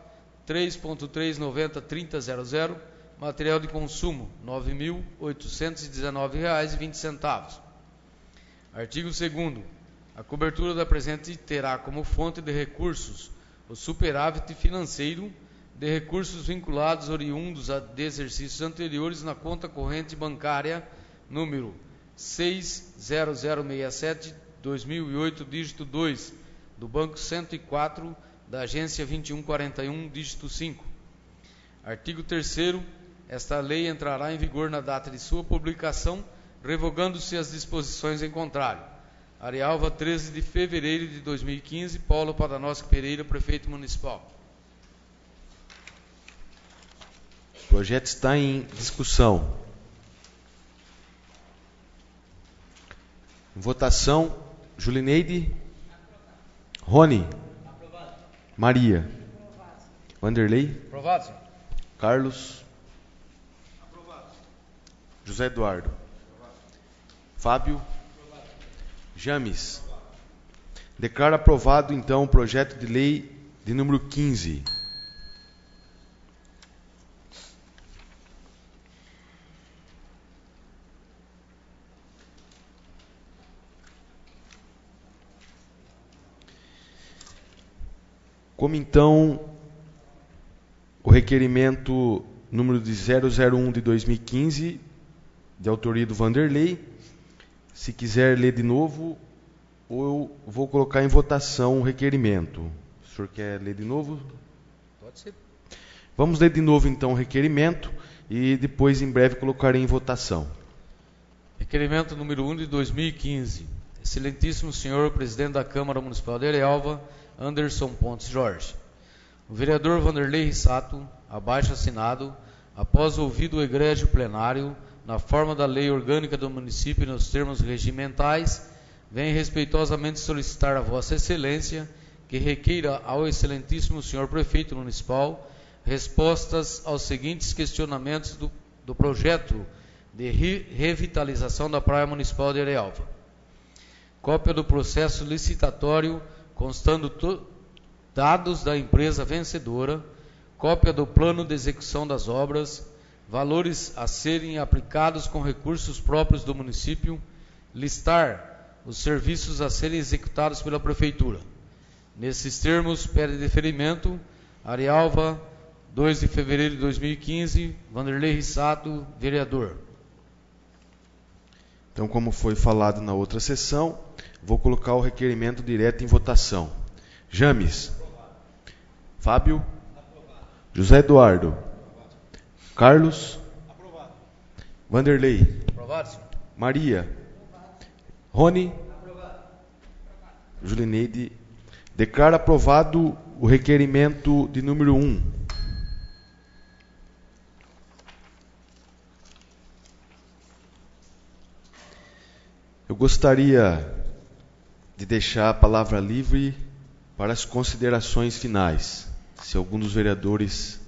3.390.30.00 Material de consumo, R$ 9.819,20. Artigo 2º. A cobertura da presente terá como fonte de recursos o superávit financeiro de recursos vinculados oriundos de exercícios anteriores na conta corrente bancária número 60067, 2008, dígito 2, do Banco 104, da Agência 2141, dígito 5. Artigo 3º. Esta lei entrará em vigor na data de sua publicação, revogando-se as disposições em contrário. Arialva, 13 de fevereiro de 2015, Paulo Padanowski Pereira, Prefeito Municipal. O projeto está em discussão. Em votação, Julineide. Rony. Aprovado. Maria. Vanderlei. Aprovado, senhor. Carlos. José Eduardo. Fábio. James. Declaro aprovado, então, o projeto de lei de número 15. Como, então, o requerimento número de 001 de 2015, de autoria do Vanderlei, se quiser ler de novo, ou eu vou colocar em votação o requerimento. O senhor quer ler de novo? Pode ser. Vamos ler de novo, então, o requerimento e depois, em breve, colocarei em votação. Requerimento número 1 de 2015. Excelentíssimo senhor presidente da Câmara Municipal de Arialva, Anderson Pontes Jorge. O vereador Vanderlei Rissato, abaixo assinado, após ouvido o egrégio plenário, na forma da lei orgânica do município e nos termos regimentais, vem respeitosamente solicitar a Vossa Excelência que requeira ao excelentíssimo senhor prefeito municipal respostas aos seguintes questionamentos do projeto de revitalização da Praia Municipal de Arialva. Cópia do processo licitatório constando dados da empresa vencedora, cópia do plano de execução das obras, valores a serem aplicados com recursos próprios do município, listar os serviços a serem executados pela Prefeitura. Nesses termos, pede deferimento, Arialva, 2 de fevereiro de 2015, Vanderlei Rissato, vereador. Então, como foi falado na outra sessão, vou colocar o requerimento direto em votação. James. Fábio. José Eduardo. Carlos. Vanderlei. Aprovado, senhor. Maria. Rony. Julineide. Declaro aprovado o requerimento de número 1. Eu gostaria de deixar a palavra livre para as considerações finais. Se algum dos vereadores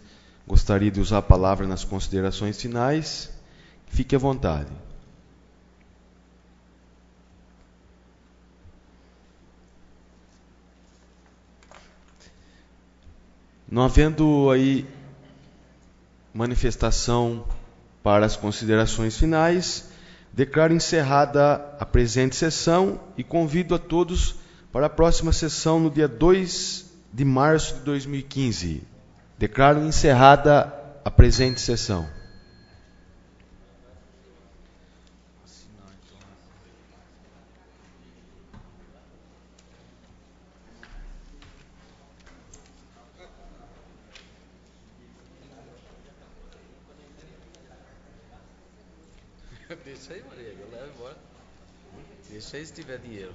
gostaria de usar a palavra nas considerações finais, fique à vontade. Não havendo aí manifestação para as considerações finais, declaro encerrada a presente sessão e convido a todos para a próxima sessão no dia 2 de março de 2015. Declaro encerrada a presente sessão. Deixa aí, Maria, eu levo embora. Deixa aí se tiver dinheiro.